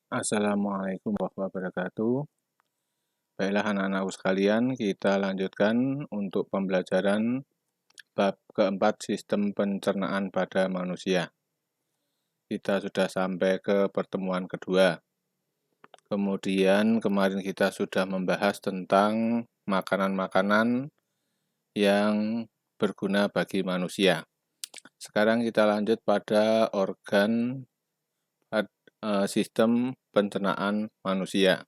Assalamualaikum warahmatullahi wabarakatuh. Baiklah anak-anakku sekalian, kita lanjutkan untuk pembelajaran bab keempat sistem pencernaan pada manusia. Kita sudah sampai ke pertemuan kedua. Kemudian kemarin kita sudah membahas tentang makanan-makanan yang berguna bagi manusia. Sekarang kita lanjut pada organ sistem pencernaan manusia.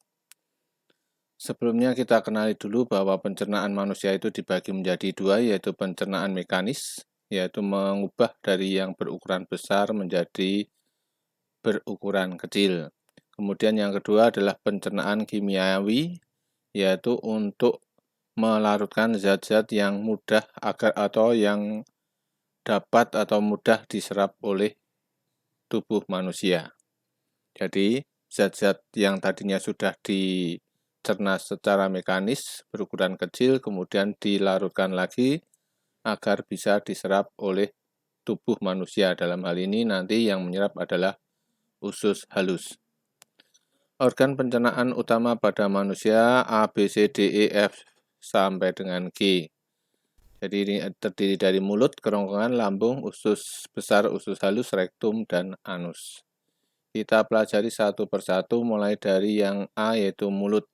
Sebelumnya kita kenali dulu bahwa pencernaan manusia itu dibagi menjadi dua, yaitu pencernaan mekanis, yaitu mengubah dari yang berukuran besar menjadi berukuran kecil. Kemudian yang kedua adalah pencernaan kimiawi, yaitu untuk melarutkan zat-zat yang mudah atau yang dapat atau mudah diserap oleh tubuh manusia. Jadi, zat-zat yang tadinya sudah dicerna secara mekanis berukuran kecil, kemudian dilarutkan lagi agar bisa diserap oleh tubuh manusia. Dalam hal ini nanti yang menyerap adalah usus halus. Organ pencernaan utama pada manusia A, B, C, D, E, F sampai dengan G. Jadi ini terdiri dari mulut, kerongkongan, lambung, usus besar, usus halus, rektum, dan anus. Kita pelajari satu persatu mulai dari yang A yaitu mulut.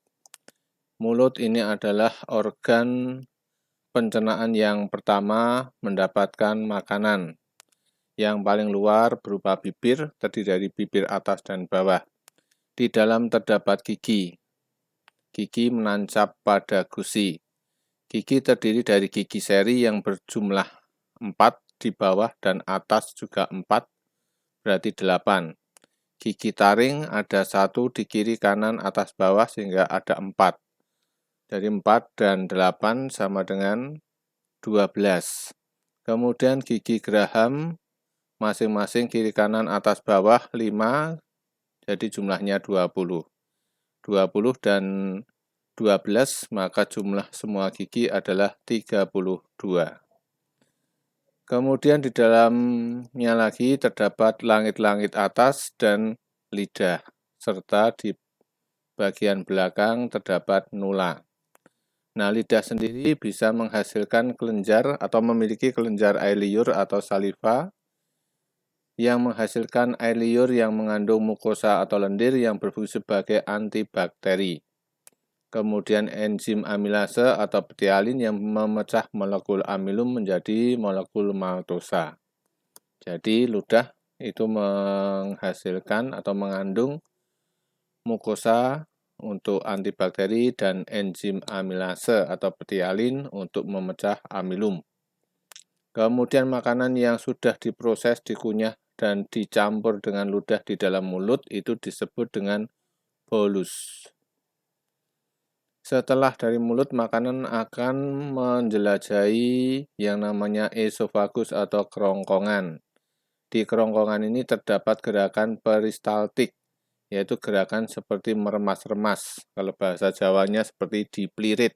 Mulut ini adalah organ pencernaan yang pertama mendapatkan makanan. Yang paling luar berupa bibir, terdiri dari bibir atas dan bawah. Di dalam terdapat gigi. Gigi menancap pada gusi. Gigi terdiri dari gigi seri yang berjumlah 4 di bawah dan atas juga 4, berarti 8. Gigi taring ada 1 di kiri kanan atas bawah sehingga ada 4. Dari 4 dan 8 sama dengan 12. Kemudian gigi geraham masing-masing kiri kanan atas bawah 5, jadi jumlahnya 20. 20 dan 12 maka jumlah semua gigi adalah 32. Kemudian di dalamnya lagi terdapat langit-langit atas dan lidah, serta di bagian belakang terdapat nula. Nah, lidah sendiri bisa menghasilkan kelenjar atau memiliki kelenjar air liur atau saliva yang menghasilkan air liur yang mengandung mukosa atau lendir yang berfungsi sebagai antibakteri. Kemudian enzim amilase atau ptialin yang memecah molekul amilum menjadi molekul maltosa. Jadi ludah itu menghasilkan atau mengandung mukosa untuk antibakteri dan enzim amilase atau ptialin untuk memecah amilum. Kemudian makanan yang sudah diproses, dikunyah, dan dicampur dengan ludah di dalam mulut itu disebut dengan bolus. Setelah dari mulut, makanan akan menjelajahi yang namanya esofagus atau kerongkongan. Di kerongkongan ini terdapat gerakan peristaltik, yaitu gerakan seperti meremas-remas. Kalau bahasa Jawanya seperti dipelirit,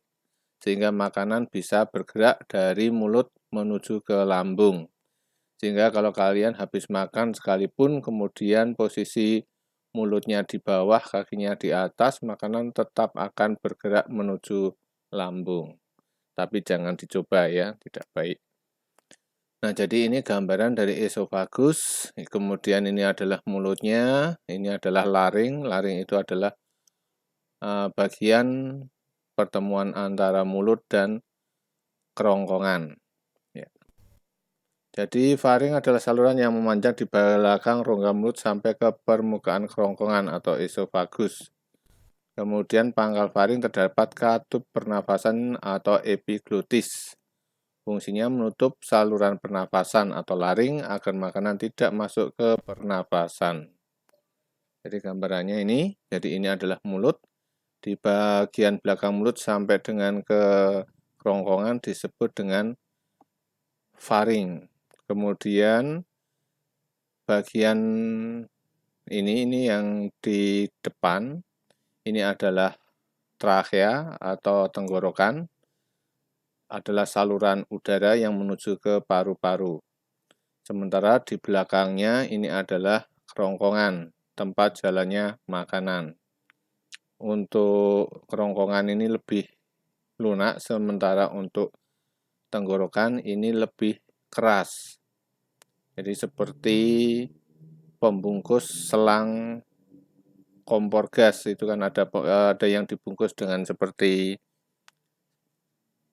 sehingga makanan bisa bergerak dari mulut menuju ke lambung. Sehingga kalau kalian habis makan sekalipun kemudian posisi mulutnya di bawah, kakinya di atas, makanan tetap akan bergerak menuju lambung. Tapi jangan dicoba ya, tidak baik. Nah, jadi ini gambaran dari esofagus, kemudian ini adalah mulutnya, ini adalah laring. Laring itu adalah bagian pertemuan antara mulut dan kerongkongan. Ya. Jadi faring adalah saluran yang memanjang di belakang rongga mulut sampai ke permukaan kerongkongan atau esofagus. Kemudian pangkal faring terdapat katup pernafasan atau epiglotis. Fungsinya menutup saluran pernafasan atau laring agar makanan tidak masuk ke pernafasan. Jadi gambarannya ini, jadi ini adalah mulut. Di bagian belakang mulut sampai dengan ke kerongkongan disebut dengan faring. Kemudian bagian ini yang di depan, ini adalah trakea atau tenggorokan, adalah saluran udara yang menuju ke paru-paru. Sementara di belakangnya ini adalah kerongkongan. tempat jalannya makanan. Untuk kerongkongan ini lebih lunak, sementara untuk tenggorokan ini lebih keras. Jadi seperti pembungkus selang kompor gas, itu kan ada yang dibungkus dengan seperti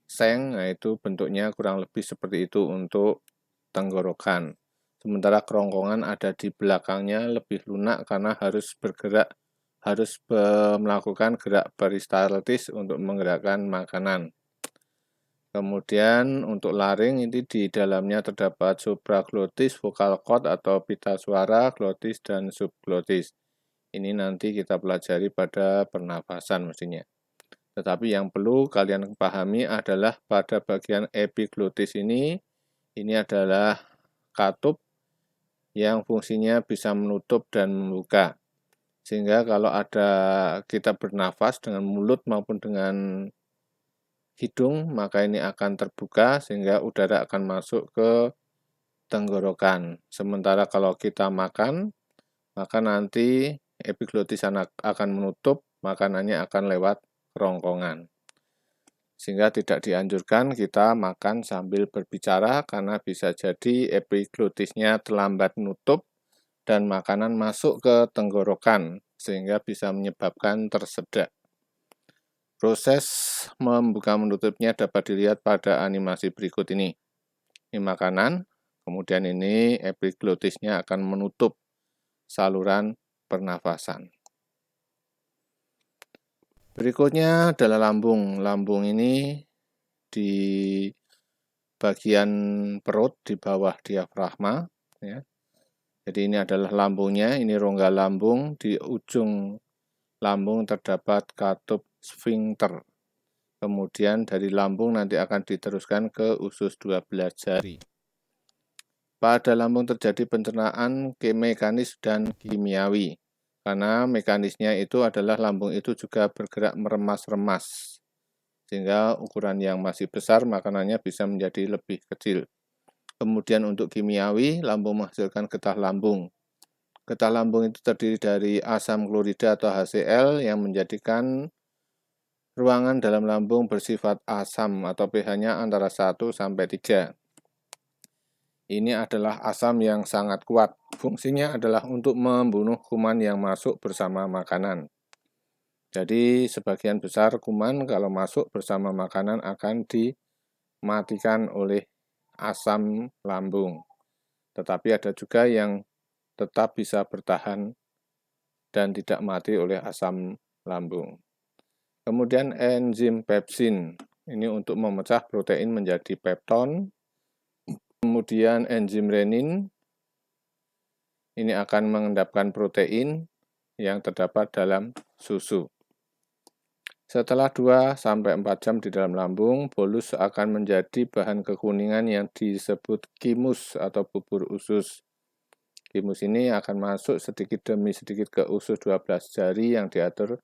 seng, nah itu bentuknya kurang lebih seperti itu untuk tenggorokan. Sementara kerongkongan ada di belakangnya lebih lunak karena harus bergerak, harus melakukan gerak peristaltis untuk menggerakkan makanan. Kemudian untuk laring ini di dalamnya terdapat supraglotis, vocal cord atau pita suara, glotis, dan subglotis. Ini nanti kita pelajari pada pernafasan mestinya. Tetapi yang perlu kalian pahami adalah pada bagian epiglotis ini adalah katup yang fungsinya bisa menutup dan membuka. Sehingga kalau ada kita bernafas dengan mulut maupun dengan hidung, maka ini akan terbuka sehingga udara akan masuk ke tenggorokan. Sementara kalau kita makan, maka nanti epiglotis akan menutup, makanannya akan lewat kerongkongan. Sehingga tidak dianjurkan kita makan sambil berbicara karena bisa jadi epiglotisnya terlambat menutup dan makanan masuk ke tenggorokan sehingga bisa menyebabkan tersedak. Proses membuka menutupnya dapat dilihat pada animasi berikut ini. Ini makanan, kemudian ini epiglotisnya akan menutup saluran pernafasan. Berikutnya adalah lambung. Lambung ini di bagian perut di bawah diafragma. Ya. Jadi ini adalah lambungnya, ini rongga lambung, di ujung lambung terdapat katup sfinkter. Kemudian dari lambung nanti akan diteruskan ke usus 12 jari. Pada lambung terjadi pencernaan mekanis dan kimiawi. Karena mekanisnya itu adalah lambung itu juga bergerak meremas-remas. Sehingga ukuran yang masih besar makanannya bisa menjadi lebih kecil. Kemudian untuk kimiawi, lambung menghasilkan getah lambung. Getah lambung itu terdiri dari asam klorida atau HCl yang menjadikan ruangan dalam lambung bersifat asam atau pH-nya antara 1 sampai 3. Ini adalah asam yang sangat kuat. Fungsinya adalah untuk membunuh kuman yang masuk bersama makanan. Jadi sebagian besar kuman kalau masuk bersama makanan akan dimatikan oleh asam lambung. Tetapi ada juga yang tetap bisa bertahan dan tidak mati oleh asam lambung. Kemudian enzim pepsin, ini untuk memecah protein menjadi pepton. Kemudian enzim renin, ini akan mengendapkan protein yang terdapat dalam susu. Setelah 2-4 jam di dalam lambung, bolus akan menjadi bahan kekuningan yang disebut kimus atau bubur usus. Kimus ini akan masuk sedikit demi sedikit ke usus 12 jari yang diatur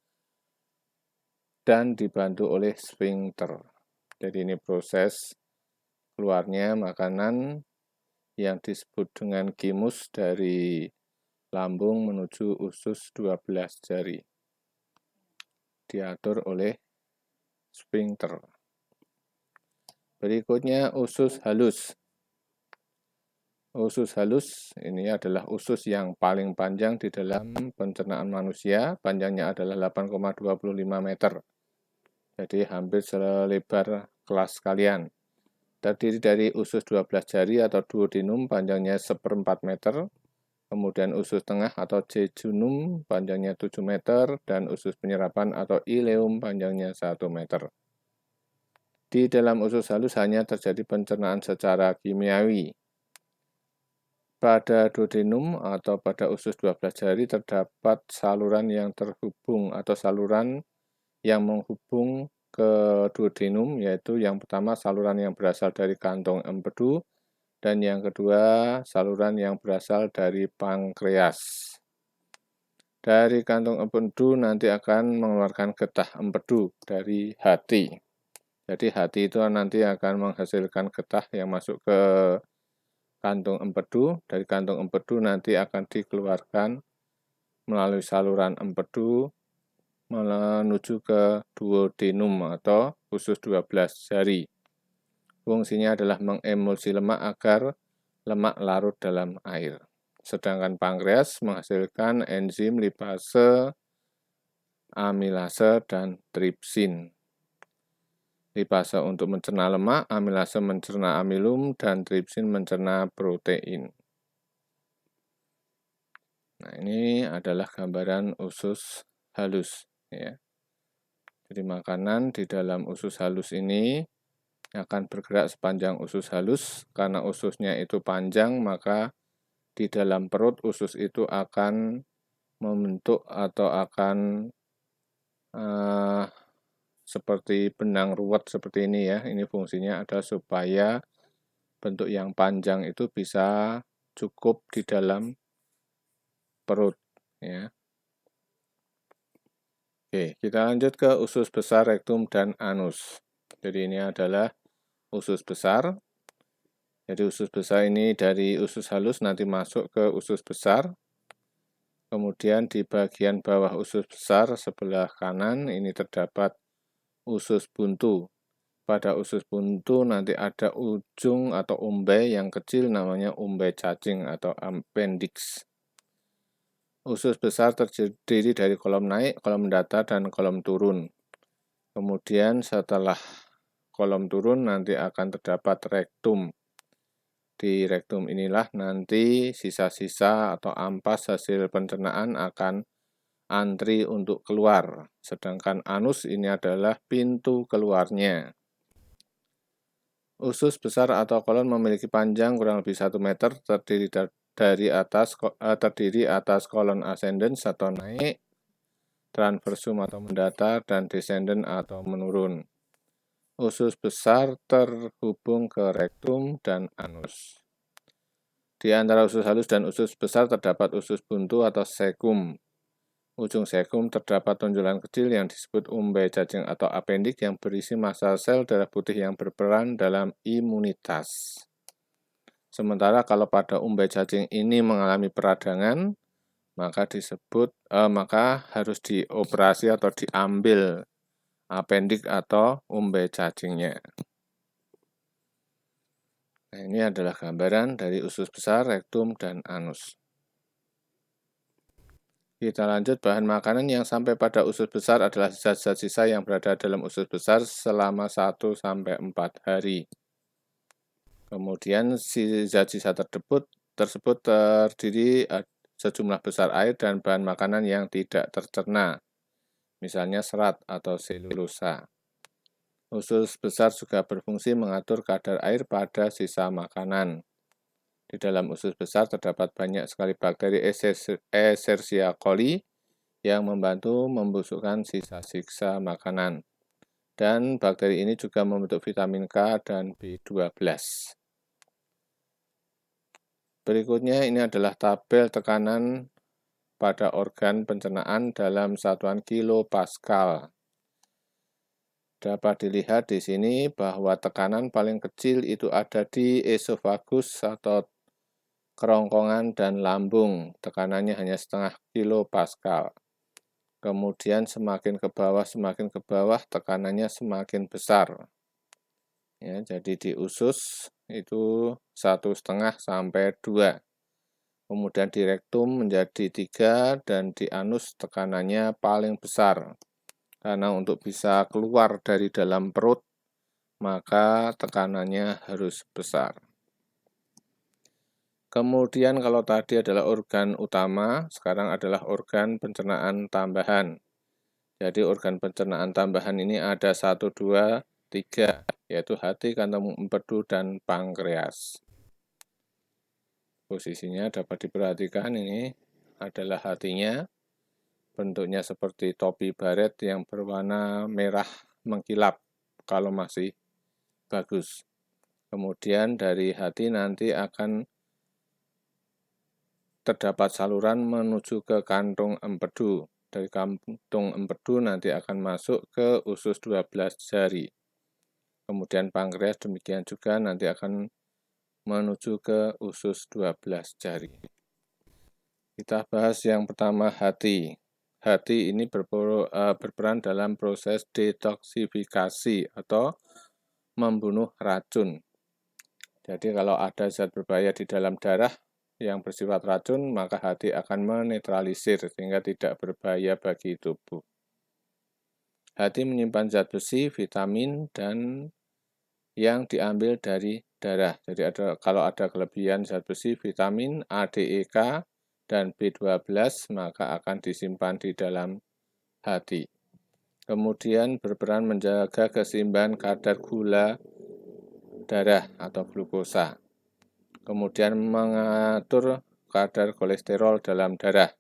dan dibantu oleh sfinkter. Jadi ini proses keluarnya makanan yang disebut dengan kimus dari lambung menuju usus 12 jari. Diatur oleh sfinkter. Berikutnya usus halus. Usus halus ini adalah usus yang paling panjang di dalam pencernaan manusia. Panjangnya adalah 8,25 meter. Jadi hampir selebar kelas kalian. Terdiri dari usus 12 jari atau duodenum panjangnya 1/4 meter. Kemudian usus tengah atau jejunum panjangnya 7 meter. Dan usus penyerapan atau ileum panjangnya 1 meter. Di dalam usus halus hanya terjadi pencernaan secara kimiawi. Pada duodenum atau pada usus 12 jari terdapat saluran yang terhubung atau saluran yang menghubung ke duodenum, yaitu yang pertama saluran yang berasal dari kantong empedu dan yang kedua saluran yang berasal dari pankreas. Dari kantong empedu nanti akan mengeluarkan getah empedu dari hati. Jadi hati itu nanti akan menghasilkan getah yang masuk ke kantung empedu. Dari kantung empedu nanti akan dikeluarkan melalui saluran empedu menuju ke duodenum atau usus 12 jari. Fungsinya adalah mengemulsi lemak agar lemak larut dalam air. Sedangkan pankreas menghasilkan enzim lipase, amilase, dan tripsin. Lipase untuk mencerna lemak, amilase mencerna amilum, dan tripsin mencerna protein. Nah, ini adalah gambaran usus halus, ya. Jadi makanan di dalam usus halus ini akan bergerak sepanjang usus halus. Karena ususnya itu panjang, maka di dalam perut usus itu akan membentuk atau akan seperti benang ruwet seperti ini ya. Ini fungsinya adalah supaya bentuk yang panjang itu bisa cukup di dalam perut, ya. Oke, kita lanjut ke usus besar, rektum, dan anus. Jadi ini adalah usus besar. Jadi usus besar ini dari usus halus nanti masuk ke usus besar. Kemudian di bagian bawah usus besar sebelah kanan ini terdapat usus buntu. Pada usus buntu nanti ada ujung atau umbai yang kecil namanya umbai cacing atau appendix. Usus besar terdiri dari kolom naik, kolom datar, dan kolom turun. Kemudian setelah kolom turun nanti akan terdapat rektum. Di rektum inilah nanti sisa-sisa atau ampas hasil pencernaan akan antri untuk keluar. Sedangkan anus ini adalah pintu keluarnya. Usus besar atau kolon memiliki panjang kurang lebih 1 meter, terdiri atas kolon ascendens atau naik, transversum atau mendatar, dan descendens atau menurun. Usus besar terhubung ke rektum dan anus. Di antara usus halus dan usus besar terdapat usus buntu atau cecum. Ujung cecum terdapat tonjolan kecil yang disebut umbai cacing atau appendix yang berisi massa sel darah putih yang berperan dalam imunitas. Sementara kalau pada umbai cacing ini mengalami peradangan, maka harus dioperasi atau diambil appendix atau umbai cacingnya. Nah, ini adalah gambaran dari usus besar, rektum, dan anus. Kita lanjut, bahan makanan yang sampai pada usus besar adalah zat-zat sisa yang berada dalam usus besar selama 1-4 hari. Kemudian zat sisa tersebut terdiri sejumlah besar air dan bahan makanan yang tidak tercerna, misalnya serat atau selulosa. Usus besar juga berfungsi mengatur kadar air pada sisa makanan. Di dalam usus besar terdapat banyak sekali bakteri Escherichia coli yang membantu membusukkan sisa-sisa makanan. Dan bakteri ini juga membentuk vitamin K dan B12. Berikutnya ini adalah tabel tekanan pada organ pencernaan dalam satuan kilopascal. Dapat dilihat di sini bahwa tekanan paling kecil itu ada di esofagus atau kerongkongan dan lambung. Tekanannya hanya setengah kilopascal. Kemudian semakin ke bawah tekanannya semakin besar. Ya, jadi di usus itu 1,5 sampai 2. Kemudian di rektum menjadi 3 dan di anus tekanannya paling besar. Karena untuk bisa keluar dari dalam perut, maka tekanannya harus besar. Kemudian kalau tadi adalah organ utama, sekarang adalah organ pencernaan tambahan. Jadi organ pencernaan tambahan ini ada 1, 2, 3, yaitu hati, kantong empedu, dan pankreas. Posisinya dapat diperhatikan, ini adalah hatinya. Bentuknya seperti topi baret yang berwarna merah mengkilap kalau masih bagus. Kemudian dari hati nanti akan terdapat saluran menuju ke kantung empedu. Dari kantung empedu nanti akan masuk ke usus 12 jari. Kemudian pankreas demikian juga nanti akan menuju ke usus 12 jari. Kita bahas yang pertama, hati. Hati ini berperan dalam proses detoksifikasi atau membunuh racun. Jadi kalau ada zat berbahaya di dalam darah yang bersifat racun, maka hati akan menetralisir sehingga tidak berbahaya bagi tubuh. Hati menyimpan zat besi, vitamin, dan yang diambil dari darah. Jadi kalau ada kelebihan zat besi, vitamin A, D, E, K, dan B12, maka akan disimpan di dalam hati. Kemudian berperan menjaga keseimbangan kadar gula darah atau glukosa. Kemudian mengatur kadar kolesterol dalam darah.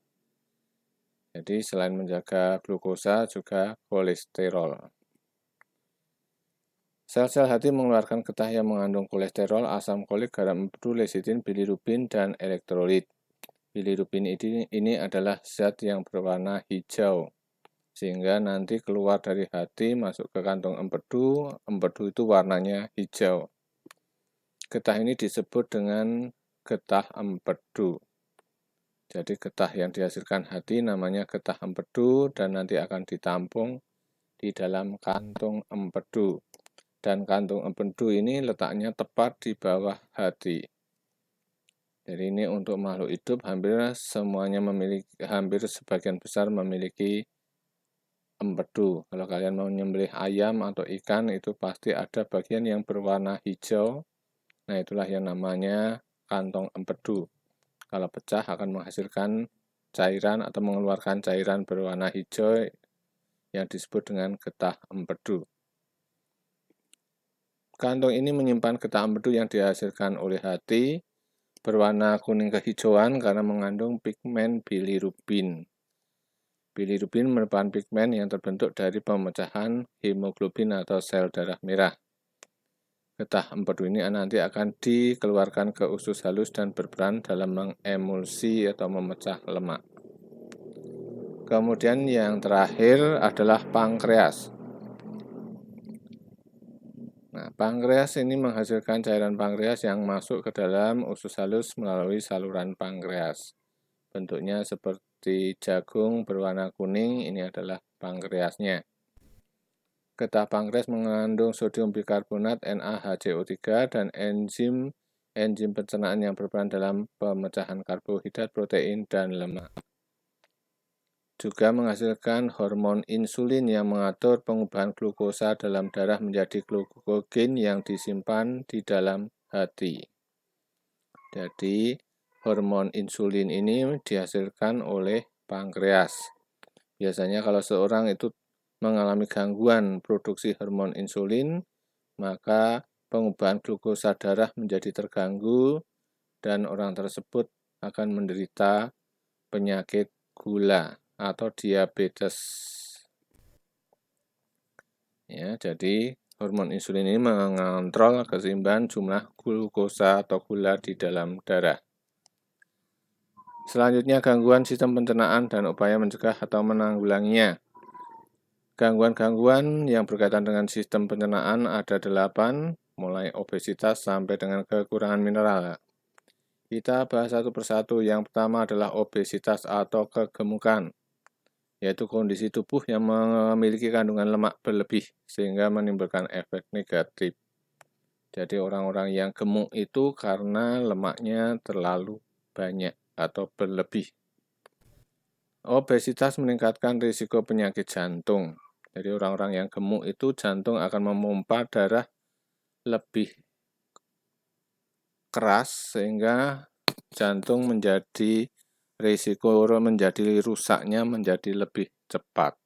Jadi selain menjaga glukosa juga kolesterol. Sel-sel hati mengeluarkan getah yang mengandung kolesterol, asam folik, garam empedu, lesitin, bilirubin, dan elektrolit. Bilirubin ini adalah zat yang berwarna hijau, sehingga nanti keluar dari hati masuk ke kantong empedu, empedu itu warnanya hijau. Getah ini disebut dengan getah empedu. Jadi getah yang dihasilkan hati namanya getah empedu dan nanti akan ditampung di dalam kantung empedu. Dan kantung empedu ini letaknya tepat di bawah hati. Jadi ini untuk makhluk hidup hampir sebagian besar memiliki empedu. Kalau kalian mau menyembelih ayam atau ikan itu pasti ada bagian yang berwarna hijau. Nah itulah yang namanya kantong empedu. Kalau pecah akan menghasilkan cairan atau mengeluarkan cairan berwarna hijau yang disebut dengan getah empedu. Kantong ini menyimpan getah empedu yang dihasilkan oleh hati, berwarna kuning kehijauan karena mengandung pigmen bilirubin. Bilirubin merupakan pigmen yang terbentuk dari pemecahan hemoglobin atau sel darah merah. Getah empedu ini nanti akan dikeluarkan ke usus halus dan berperan dalam mengemulsi atau memecah lemak. Kemudian yang terakhir adalah pankreas. Nah, pankreas ini menghasilkan cairan pankreas yang masuk ke dalam usus halus melalui saluran pankreas. Bentuknya seperti jagung berwarna kuning, ini adalah pankreasnya. Getah pankreas mengandung sodium bikarbonat NaHCO3 dan enzim pencernaan yang berperan dalam pemecahan karbohidrat, protein, dan lemak. Juga menghasilkan hormon insulin yang mengatur pengubahan glukosa dalam darah menjadi glukogen yang disimpan di dalam hati. Jadi, hormon insulin ini dihasilkan oleh pankreas. Biasanya kalau seorang itu mengalami gangguan produksi hormon insulin, maka pengubahan glukosa darah menjadi terganggu dan orang tersebut akan menderita penyakit gula atau diabetes. Ya, jadi hormon insulin ini mengontrol keseimbangan jumlah glukosa atau gula di dalam darah. Selanjutnya gangguan sistem pencernaan dan upaya mencegah atau menanggulanginya. Gangguan-gangguan yang berkaitan dengan sistem pencernaan ada 8, mulai obesitas sampai dengan kekurangan mineral. Kita bahas satu persatu. Yang pertama adalah obesitas atau kegemukan, yaitu kondisi tubuh yang memiliki kandungan lemak berlebih sehingga menimbulkan efek negatif. Jadi orang-orang yang gemuk itu karena lemaknya terlalu banyak atau berlebih. Obesitas meningkatkan risiko penyakit jantung. Jadi orang-orang yang gemuk itu jantung akan memompa darah lebih keras sehingga jantung risiko menjadi rusaknya menjadi lebih cepat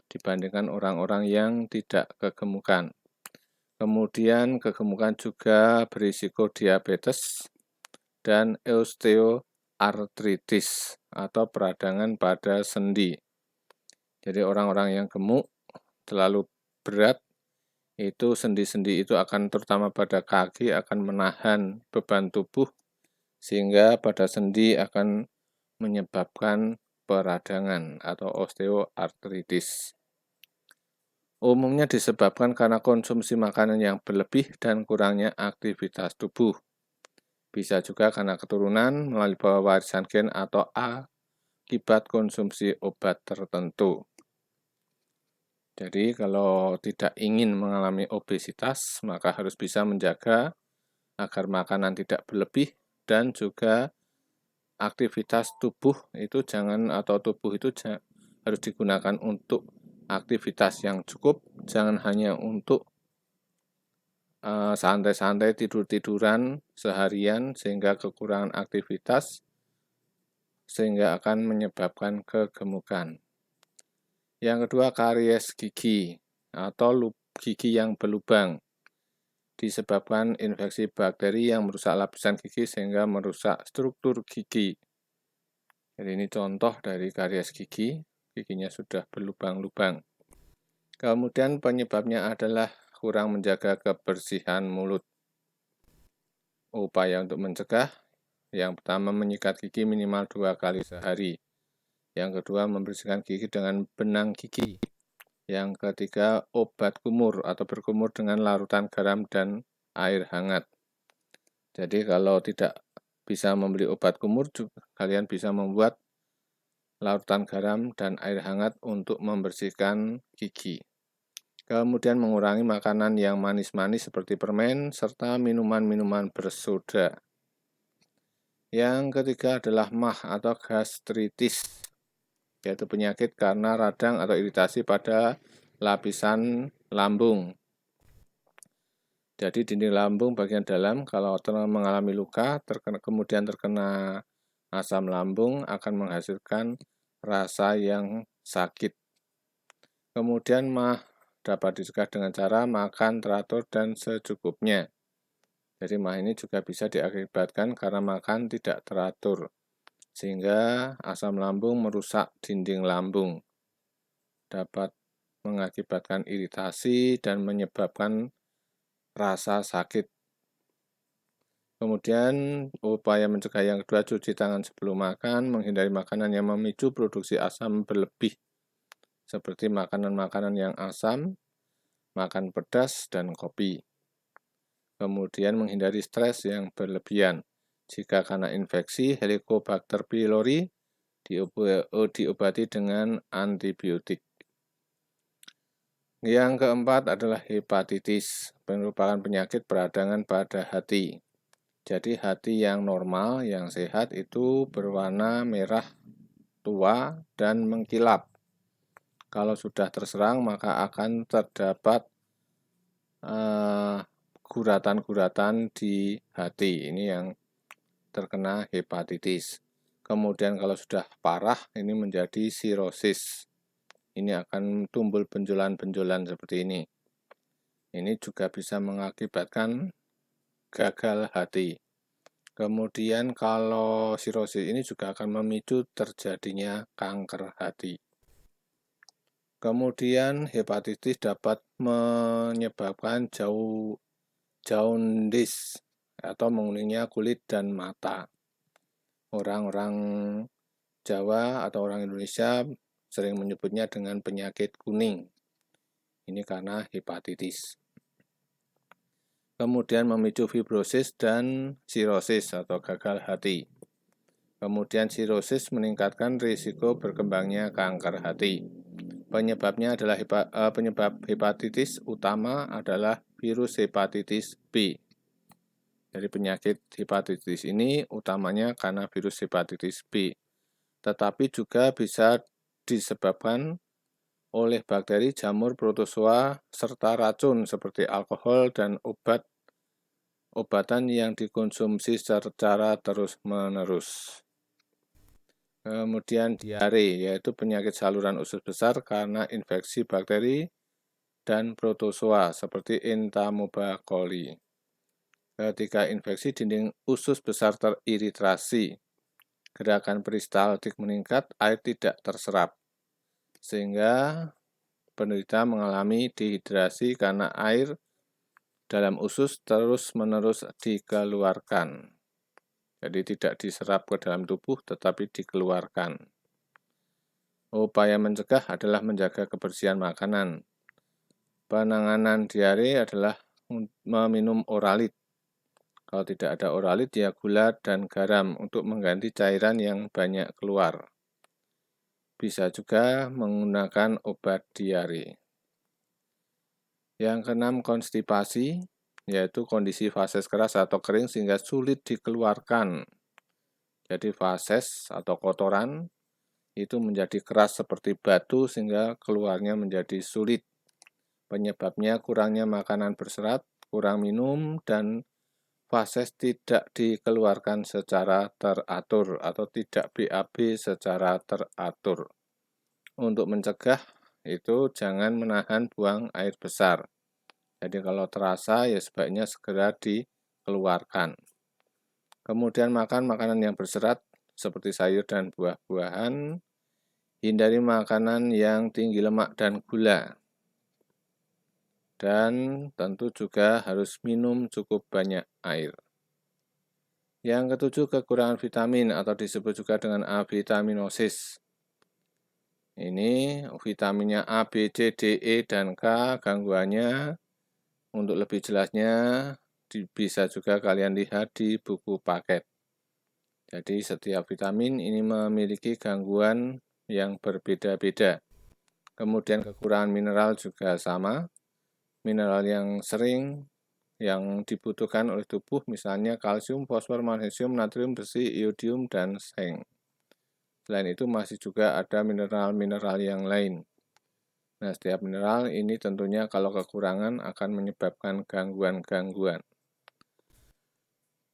dibandingkan orang-orang yang tidak kegemukan. Kemudian kegemukan juga berisiko diabetes dan osteoartritis atau peradangan pada sendi. Jadi orang-orang yang gemuk terlalu berat itu sendi-sendi itu akan terutama pada kaki akan menahan beban tubuh sehingga pada sendi akan menyebabkan peradangan atau osteoartritis. Umumnya disebabkan karena konsumsi makanan yang berlebih dan kurangnya aktivitas tubuh. Bisa juga karena keturunan melalui pewarisan gen atau akibat konsumsi obat tertentu. Jadi kalau tidak ingin mengalami obesitas, maka harus bisa menjaga agar makanan tidak berlebih dan juga aktivitas tubuh itu harus digunakan untuk aktivitas yang cukup, jangan hanya untuk santai-santai tidur-tiduran seharian sehingga kekurangan aktivitas sehingga akan menyebabkan kegemukan. Yang kedua, karies gigi atau gigi yang berlubang disebabkan infeksi bakteri yang merusak lapisan gigi sehingga merusak struktur gigi. Jadi ini contoh dari karies gigi, giginya sudah berlubang-lubang. Kemudian penyebabnya adalah kurang menjaga kebersihan mulut. Upaya untuk mencegah, yang pertama menyikat gigi minimal 2 kali sehari. Yang kedua membersihkan gigi dengan benang gigi. Yang ketiga obat kumur atau berkumur dengan larutan garam dan air hangat. Jadi kalau tidak bisa membeli obat kumur, kalian bisa membuat larutan garam dan air hangat untuk membersihkan gigi. Kemudian mengurangi makanan yang manis-manis seperti permen serta minuman-minuman bersoda. Yang ketiga adalah MAH atau gastritis, yaitu penyakit karena radang atau iritasi pada lapisan lambung. Jadi dinding lambung bagian dalam kalau mengalami luka, kemudian terkena asam lambung akan menghasilkan rasa yang sakit. Kemudian MAH dapat dicegah dengan cara makan teratur dan secukupnya. Jadi MAH ini juga bisa diakibatkan karena makan tidak teratur, sehingga asam lambung merusak dinding lambung. Dapat mengakibatkan iritasi dan menyebabkan rasa sakit. Kemudian upaya mencegah yang kedua, cuci tangan sebelum makan, menghindari makanan yang memicu produksi asam berlebih, seperti makanan-makanan yang asam, makan pedas, dan kopi. Kemudian menghindari stres yang berlebihan. Jika karena infeksi Helicobacter pylori, diobati dengan antibiotik. Yang keempat adalah hepatitis, merupakan penyakit peradangan pada hati. Jadi hati yang normal, yang sehat itu berwarna merah tua dan mengkilap. Kalau sudah terserang maka akan terdapat guratan-guratan di hati. Ini yang terkena hepatitis. Kemudian kalau sudah parah ini menjadi sirosis. Ini akan tumbuh benjolan-benjolan seperti ini. Ini juga bisa mengakibatkan gagal hati. Kemudian kalau sirosis ini juga akan memicu terjadinya kanker hati. Kemudian hepatitis dapat menyebabkan jaundice atau menguningnya kulit dan mata. Orang-orang Jawa atau orang Indonesia sering menyebutnya dengan penyakit kuning. Ini karena hepatitis. Kemudian memicu fibrosis dan sirosis atau gagal hati. Kemudian sirosis meningkatkan risiko berkembangnya kanker hati. Penyebab hepatitis utama adalah virus hepatitis B. Jadi penyakit hepatitis ini utamanya karena virus hepatitis B. Tetapi juga bisa disebabkan oleh bakteri, jamur, protozoa, serta racun seperti alkohol dan obatan yang dikonsumsi secara terus-menerus. Kemudian diare, yaitu penyakit saluran usus besar karena infeksi bakteri dan protozoa seperti Entamoeba coli. Ketika infeksi dinding usus besar teriritasi, gerakan peristaltik meningkat, air tidak terserap, sehingga penderita mengalami dehidrasi karena air dalam usus terus-menerus dikeluarkan. Jadi tidak diserap ke dalam tubuh tetapi dikeluarkan. Upaya mencegah adalah menjaga kebersihan makanan. Penanganan diare adalah meminum oralit. Kalau tidak ada oralit, ya gula dan garam untuk mengganti cairan yang banyak keluar. Bisa juga menggunakan obat diare. Yang keenam, konstipasi, yaitu kondisi fases keras atau kering sehingga sulit dikeluarkan. Jadi fases atau kotoran itu menjadi keras seperti batu sehingga keluarnya menjadi sulit. Penyebabnya kurangnya makanan berserat, kurang minum, dan fases tidak dikeluarkan secara teratur atau tidak BAB secara teratur. Untuk mencegah itu jangan menahan buang air besar. Jadi kalau terasa ya sebaiknya segera dikeluarkan. Kemudian makan makanan yang berserat seperti sayur dan buah-buahan. Hindari makanan yang tinggi lemak dan gula. Dan tentu juga harus minum cukup banyak air. Yang ketujuh, kekurangan vitamin atau disebut juga dengan avitaminosis. Ini vitaminnya A, B, C, D, E, dan K. Gangguannya untuk lebih jelasnya bisa juga kalian lihat di buku paket. Jadi setiap vitamin ini memiliki gangguan yang berbeda-beda. Kemudian kekurangan mineral juga sama. Mineral yang sering yang dibutuhkan oleh tubuh misalnya kalsium, fosfor, magnesium, natrium, besi, iodium, dan seng. Selain itu masih juga ada mineral-mineral yang lain. Nah, setiap mineral ini tentunya kalau kekurangan akan menyebabkan gangguan-gangguan.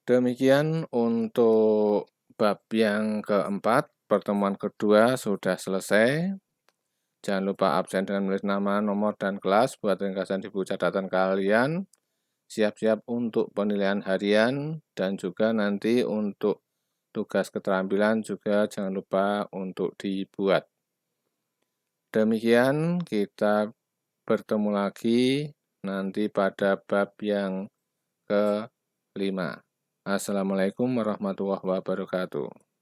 Demikian untuk bab yang keempat, pertemuan kedua sudah selesai. Jangan lupa absen dengan menulis nama, nomor, dan kelas buat ringkasan di buku catatan kalian. Siap-siap untuk penilaian harian dan juga nanti untuk tugas keterampilan juga jangan lupa untuk dibuat. Demikian kita bertemu lagi nanti pada bab yang ke-5. Assalamualaikum warahmatullahi wabarakatuh.